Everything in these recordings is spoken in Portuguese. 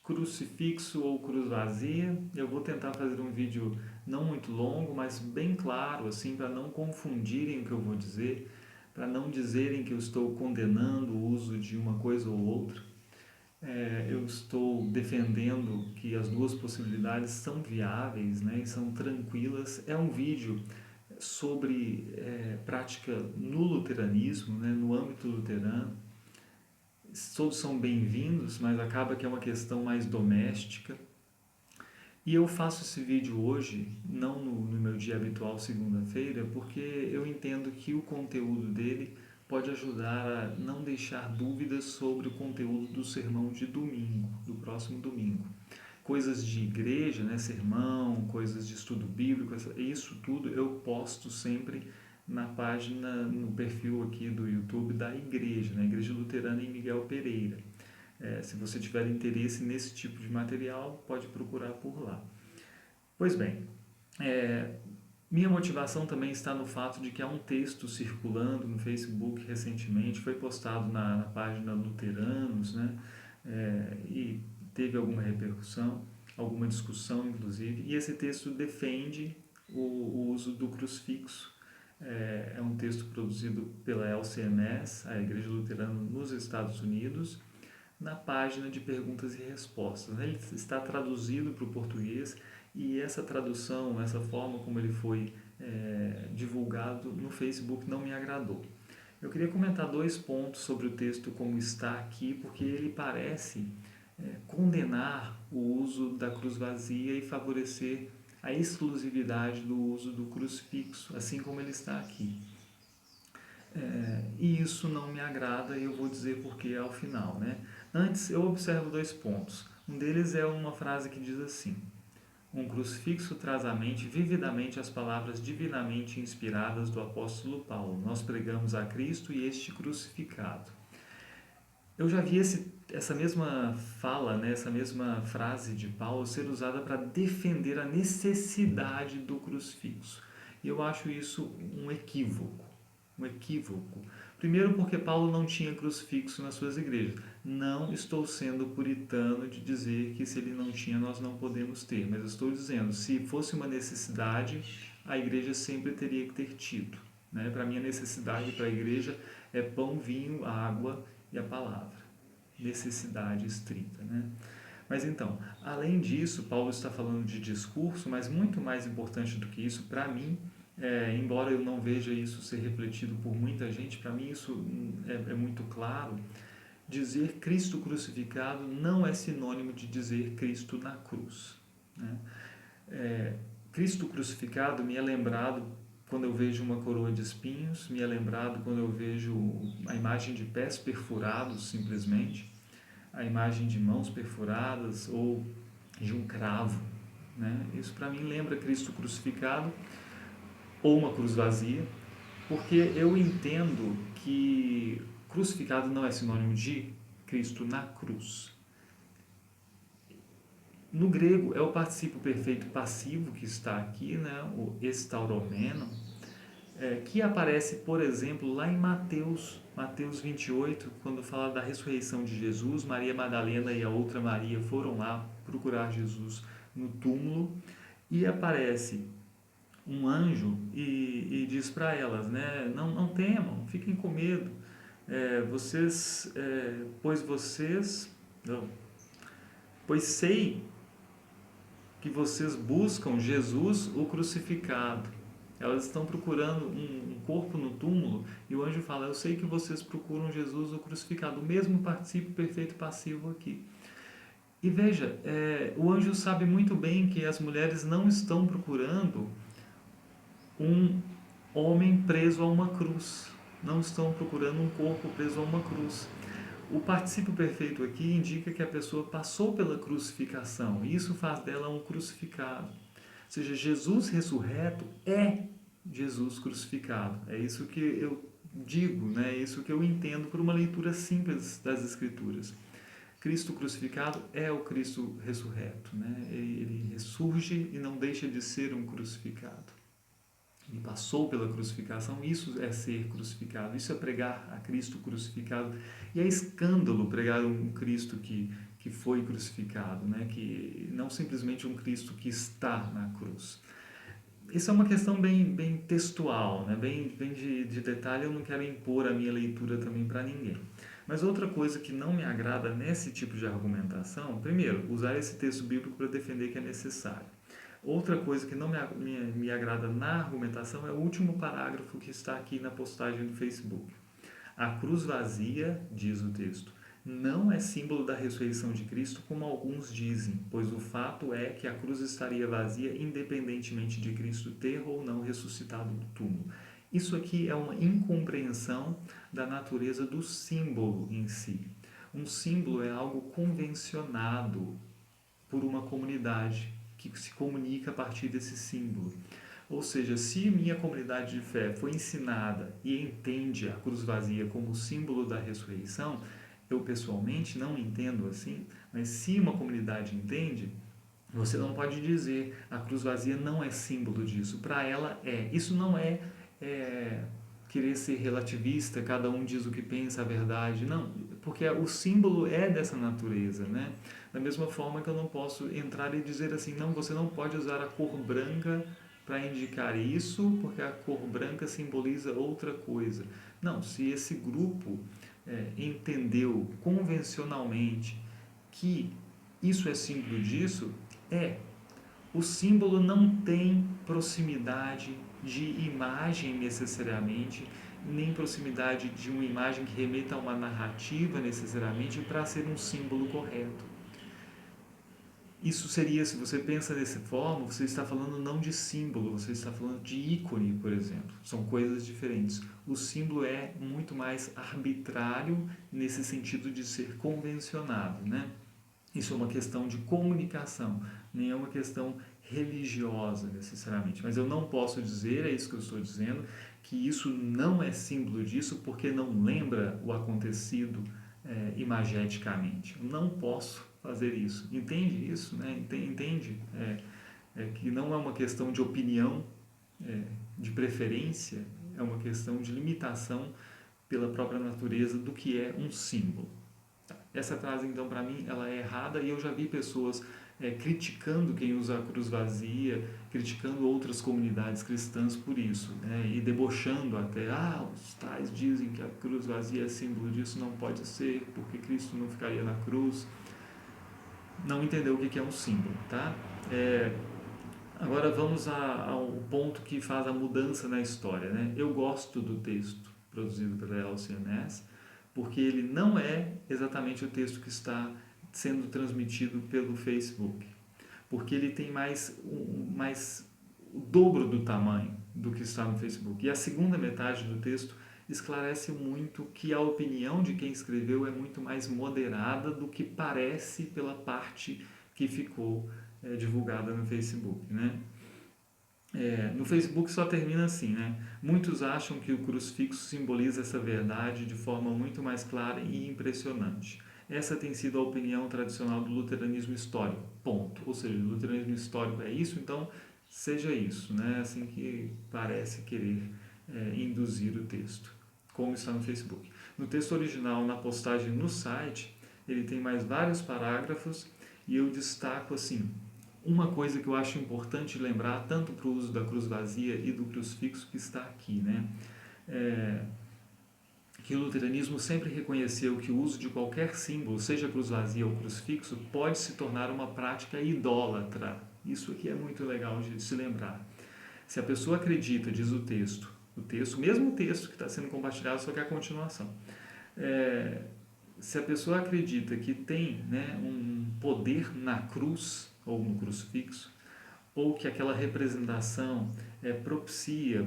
crucifixo ou cruz vazia. Eu vou tentar fazer um vídeo não muito longo, mas bem claro, assim, para não confundirem o que eu vou dizer, para não dizerem que eu estou condenando o uso de uma coisa ou outra. Eu estou defendendo que as duas possibilidades são viáveis, né, e são tranquilas. É um vídeo sobre prática no luteranismo, né, no âmbito luterano. Todos são bem-vindos, mas acaba que é uma questão mais doméstica. E eu faço esse vídeo hoje, não no meu dia habitual, segunda-feira, porque eu entendo que o conteúdo dele pode ajudar a não deixar dúvidas sobre o conteúdo do sermão de domingo, do próximo domingo. Coisas de igreja, né, sermão, coisas de estudo bíblico, isso tudo eu posto sempre na página, no perfil aqui do YouTube da igreja, né, Igreja Luterana em Miguel Pereira. Se você tiver interesse nesse tipo de material, pode procurar por lá. Pois bem, minha motivação também está no fato de que há um texto circulando no Facebook recentemente, foi postado na página Luteranos, né? E teve alguma repercussão, alguma discussão inclusive, e esse texto defende o uso do crucifixo. É um texto produzido pela LCMS, a Igreja Luterana nos Estados Unidos, na página de perguntas e respostas. Ele está traduzido para o português e essa tradução, essa forma como ele foi divulgado no Facebook não me agradou. Eu queria comentar 2 pontos sobre o texto como está aqui, porque ele parece condenar o uso da cruz vazia e favorecer a exclusividade do uso do crucifixo, assim como ele está aqui. E isso não me agrada e eu vou dizer porquê ao final, né? Antes, eu observo 2 pontos. Um deles é uma frase que diz assim: um crucifixo traz à mente vividamente as palavras divinamente inspiradas do apóstolo Paulo. Nós pregamos a Cristo e este crucificado. Eu já vi essa mesma fala, né, essa mesma frase de Paulo ser usada para defender a necessidade do crucifixo. E eu acho isso um equívoco. Um equívoco. Primeiro porque Paulo não tinha crucifixo nas suas igrejas. Não estou sendo puritano de dizer que se ele não tinha, nós não podemos ter. Mas estou dizendo, se fosse uma necessidade, a igreja sempre teria que ter tido. Né? Para mim, a necessidade para a igreja é pão, vinho, água e a palavra. Necessidade estrita. Né? Mas então, além disso, Paulo está falando de discurso, mas muito mais importante do que isso, para mim, embora eu não veja isso ser refletido por muita gente, para mim isso é muito claro, dizer Cristo crucificado não é sinônimo de dizer Cristo na cruz. Né? Cristo crucificado me é lembrado quando eu vejo uma coroa de espinhos, me é lembrado quando eu vejo a imagem de pés perfurados, simplesmente, a imagem de mãos perfuradas ou de um cravo. Né? Isso para mim lembra Cristo crucificado ou uma cruz vazia, porque eu entendo que crucificado não é sinônimo de Cristo na cruz. No grego é o particípio perfeito passivo que está aqui, né? O estauromeno, que aparece, por exemplo, lá em Mateus 28, quando fala da ressurreição de Jesus. Maria Madalena e a outra Maria foram lá procurar Jesus no túmulo e aparece um anjo e diz para elas, né, não temam, fiquem com medo, pois sei que vocês buscam Jesus o crucificado. Elas estão procurando um corpo no túmulo e o anjo fala, eu sei que vocês procuram Jesus o crucificado, o mesmo particípio perfeito passivo aqui. E veja, o anjo sabe muito bem que as mulheres não estão procurando um homem preso a uma cruz, não estão procurando um corpo preso a uma cruz. O particípio perfeito aqui indica que a pessoa passou pela crucificação, e isso faz dela um crucificado. Ou seja, Jesus ressurreto é Jesus crucificado. É isso que eu digo, né? É isso que eu entendo por uma leitura simples das Escrituras. Cristo crucificado é o Cristo ressurreto, né? Ele ressurge e não deixa de ser um crucificado. Ele passou pela crucificação, isso é ser crucificado, isso é pregar a Cristo crucificado. E é escândalo pregar um Cristo que que foi crucificado, né? Que não simplesmente um Cristo que está na cruz. Isso é uma questão bem textual, né? Bem de detalhe, eu não quero impor a minha leitura também para ninguém. Mas outra coisa que não me agrada nesse tipo de argumentação, primeiro, usar esse texto bíblico para defender que é necessário. Outra coisa que não me agrada na argumentação é o último parágrafo que está aqui na postagem do Facebook. A cruz vazia, diz o texto, não é símbolo da ressurreição de Cristo, como alguns dizem, pois o fato é que a cruz estaria vazia independentemente de Cristo ter ou não ressuscitado do túmulo. Isso aqui é uma incompreensão da natureza do símbolo em si. Um símbolo é algo convencionado por uma comunidade que se comunica a partir desse símbolo. Ou seja, se minha comunidade de fé foi ensinada e entende a cruz vazia como símbolo da ressurreição, eu pessoalmente não entendo assim, mas se uma comunidade entende, você não pode dizer a cruz vazia não é símbolo disso. Para ela é. Isso não é querer ser relativista, cada um diz o que pensa, a verdade. Não, porque o símbolo é dessa natureza, né? Da mesma forma que eu não posso entrar e dizer assim, não, você não pode usar a cor branca para indicar isso, porque a cor branca simboliza outra coisa. Não, se esse grupo entendeu convencionalmente que isso é símbolo disso, o símbolo não tem proximidade de imagem necessariamente, nem proximidade de uma imagem que remeta a uma narrativa necessariamente para ser um símbolo correto. Isso seria, se você pensa dessa forma, você está falando não de símbolo, você está falando de ícone, por exemplo. São coisas diferentes. O símbolo é muito mais arbitrário nesse sentido de ser convencionado, né? Isso é uma questão de comunicação, nem é uma questão religiosa necessariamente. Mas eu não posso dizer, é isso que eu estou dizendo, que isso não é símbolo disso porque não lembra o acontecido imageticamente. Eu não posso fazer isso. Entende isso? Né? Entende que não é uma questão de opinião, de preferência, é uma questão de limitação pela própria natureza do que é um símbolo. Essa frase, então, para mim, ela é errada e eu já vi pessoas criticando quem usa a cruz vazia, criticando outras comunidades cristãs por isso, né? E debochando até, os tais dizem que a cruz vazia é símbolo disso, não pode ser, porque Cristo não ficaria na cruz. Não entendeu o que é um símbolo, tá? Agora vamos ao ponto que faz a mudança na história, né? Eu gosto do texto produzido pela LCMS, porque ele não é exatamente o texto que está sendo transmitido pelo Facebook, porque ele tem mais o dobro do tamanho do que está no Facebook. E a segunda metade do texto esclarece muito que a opinião de quem escreveu é muito mais moderada do que parece pela parte que ficou divulgada no Facebook, né? No Facebook só termina assim, né? Muitos acham que o crucifixo simboliza essa verdade de forma muito mais clara e impressionante. Essa tem sido a opinião tradicional do luteranismo histórico, ponto. Ou seja, o luteranismo histórico é isso, então seja isso, né? Assim que parece querer induzir o texto, como está no Facebook. No texto original, na postagem no site, ele tem mais vários parágrafos e eu destaco assim, uma coisa que eu acho importante lembrar, tanto para o uso da cruz vazia e do crucifixo que está aqui, né? Que o luteranismo sempre reconheceu que o uso de qualquer símbolo, seja cruz vazia ou crucifixo, pode se tornar uma prática idólatra. Isso aqui é muito legal de se lembrar. Se a pessoa acredita, diz o texto, mesmo o texto que está sendo compartilhado, só que é a continuação. Se a pessoa acredita que tem, né, um poder na cruz ou no crucifixo, ou que aquela representação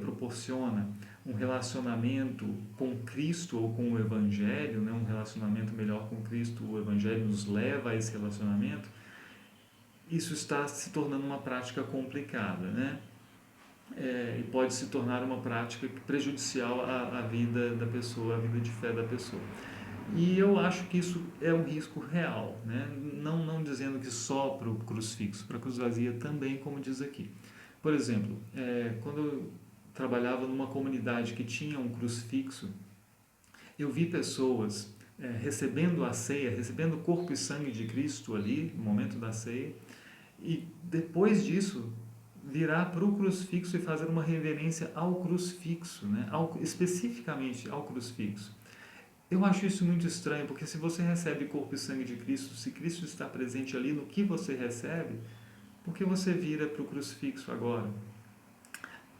proporciona um relacionamento com Cristo ou com o Evangelho, né, um relacionamento melhor com Cristo, o Evangelho nos leva a esse relacionamento, isso está se tornando uma prática complicada, né? E pode se tornar uma prática prejudicial à vida da pessoa, à vida de fé da pessoa. E eu acho que isso é um risco real, né? Não dizendo que só para o crucifixo, para a cruz vazia também, como diz aqui. Por exemplo, quando eu trabalhava numa comunidade que tinha um crucifixo, eu vi pessoas recebendo a ceia, recebendo o corpo e sangue de Cristo ali, no momento da ceia, e depois disso virar para o crucifixo e fazer uma reverência ao crucifixo, né? Especificamente ao crucifixo. Eu acho isso muito estranho, porque se você recebe corpo e sangue de Cristo, se Cristo está presente ali no que você recebe, por que você vira para o crucifixo agora?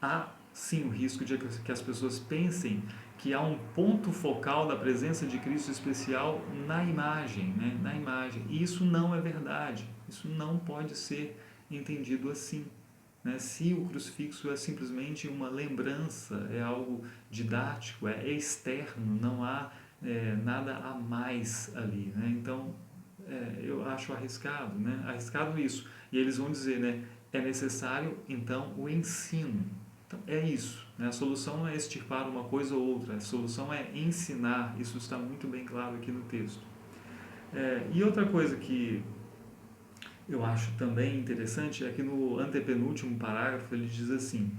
Há sim o risco de que as pessoas pensem que há um ponto focal da presença de Cristo especial na imagem, né? Na imagem. E isso não é verdade. Isso não pode ser entendido assim. Né? Se o crucifixo é simplesmente uma lembrança, é algo didático, é externo, não há nada a mais ali. Né? Então, eu acho arriscado, né? Arriscado isso. E eles vão dizer, né? É necessário, então, o ensino. Então, é isso. Né? A solução não é extirpar uma coisa ou outra, a solução é ensinar. Isso está muito bem claro aqui no texto. E outra coisa que eu acho também interessante é que no antepenúltimo parágrafo ele diz assim,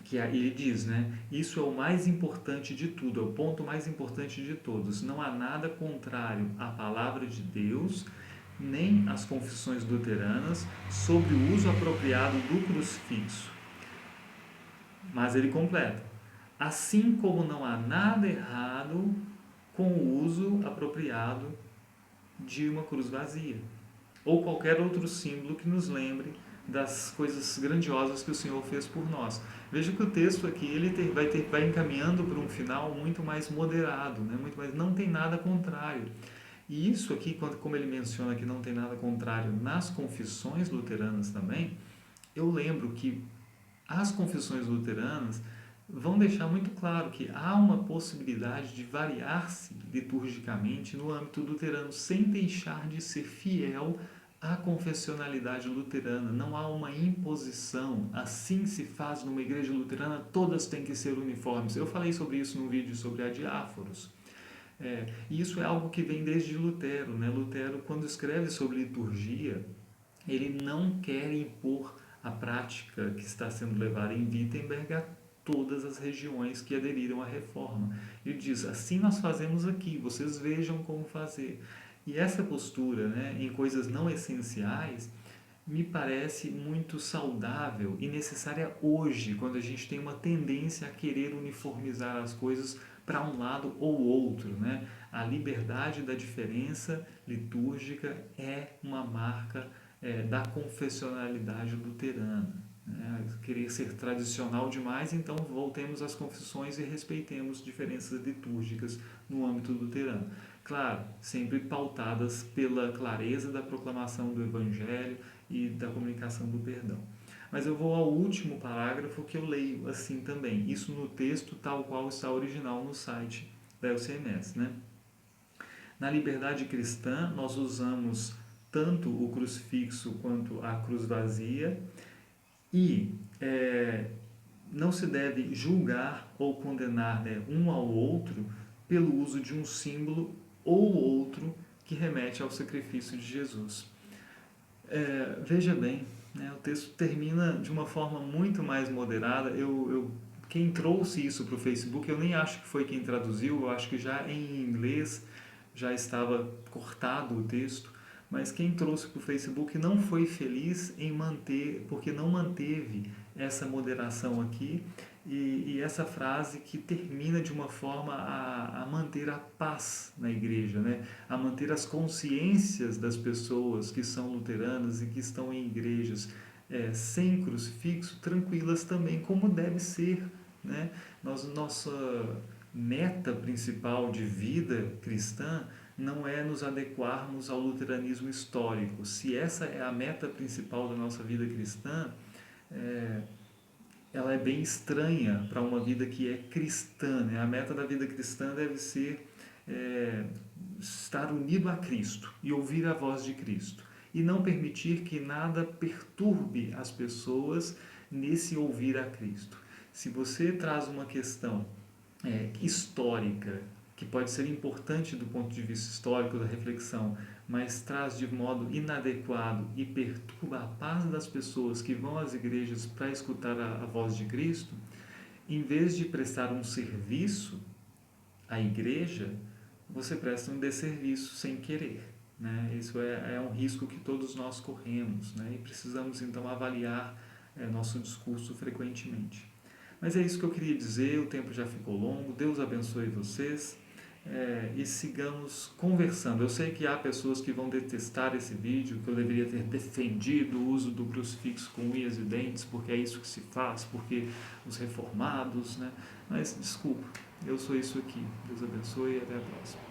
que ele diz, né, isso é o mais importante de tudo, é o ponto mais importante de todos. Não há nada contrário à palavra de Deus, nem às confissões luteranas sobre o uso apropriado do crucifixo. Mas ele completa, assim como não há nada errado com o uso apropriado de uma cruz vazia, ou qualquer outro símbolo que nos lembre das coisas grandiosas que o Senhor fez por nós. Veja que o texto aqui ele vai encaminhando para um final muito mais moderado, né? Muito mais, não tem nada contrário. E isso aqui, como ele menciona que não tem nada contrário nas confissões luteranas também, eu lembro que as confissões luteranas vão deixar muito claro que há uma possibilidade de variar-se liturgicamente no âmbito luterano, sem deixar de ser fiel à confessionalidade luterana. Não há uma imposição, assim se faz numa igreja luterana, todas têm que ser uniformes. Eu falei sobre isso num vídeo sobre a diáforos. E isso é algo que vem desde Lutero. Né? Lutero, quando escreve sobre liturgia, ele não quer impor a prática que está sendo levada em Wittenberg a todas as regiões que aderiram à reforma. Ele diz, assim nós fazemos aqui, vocês vejam como fazer. E essa postura, né, em coisas não essenciais, me parece muito saudável e necessária hoje, quando a gente tem uma tendência a querer uniformizar as coisas para um lado ou outro. Né? A liberdade da diferença litúrgica é uma marca da confessionalidade luterana. Né? Querer ser tradicional demais, então voltemos às confissões e respeitemos diferenças litúrgicas no âmbito luterano. Claro, sempre pautadas pela clareza da proclamação do Evangelho e da comunicação do perdão. Mas eu vou ao último parágrafo que eu leio assim também, isso no texto tal qual está original no site da LCMS. Né? Na liberdade cristã, nós usamos tanto o crucifixo quanto a cruz vazia e não se deve julgar ou condenar, né, um ao outro pelo uso de um símbolo ou outro que remete ao sacrifício de Jesus. Veja bem, né, o texto termina de uma forma muito mais moderada. Quem trouxe isso para o Facebook, eu nem acho que foi quem traduziu, eu acho que já em inglês já estava cortado o texto, mas quem trouxe para o Facebook não foi feliz em manter, porque não manteve essa moderação aqui e essa frase que termina de uma forma a manter a paz na igreja, né? A manter as consciências das pessoas que são luteranas e que estão em igrejas sem crucifixo tranquilas também, como deve ser. Né? Nossa meta principal de vida cristã não é nos adequarmos ao luteranismo histórico. Se essa é a meta principal da nossa vida cristã, ela é bem estranha para uma vida que é cristã. Né? A meta da vida cristã deve ser estar unido a Cristo e ouvir a voz de Cristo. E não permitir que nada perturbe as pessoas nesse ouvir a Cristo. Se você traz uma questão histórica, que pode ser importante do ponto de vista histórico da reflexão, mas traz de modo inadequado e perturba a paz das pessoas que vão às igrejas para escutar a voz de Cristo, em vez de prestar um serviço à igreja, você presta um desserviço sem querer. Né? Isso é um risco que todos nós corremos, né? E precisamos então avaliar nosso discurso frequentemente. Mas é isso que eu queria dizer, o tempo já ficou longo, Deus abençoe vocês e sigamos conversando. Eu sei que há pessoas que vão detestar esse vídeo, que eu deveria ter defendido o uso do crucifixo com unhas e dentes, porque é isso que se faz, porque os reformados, né? Mas desculpa, eu sou isso aqui. Deus abençoe e até a próxima.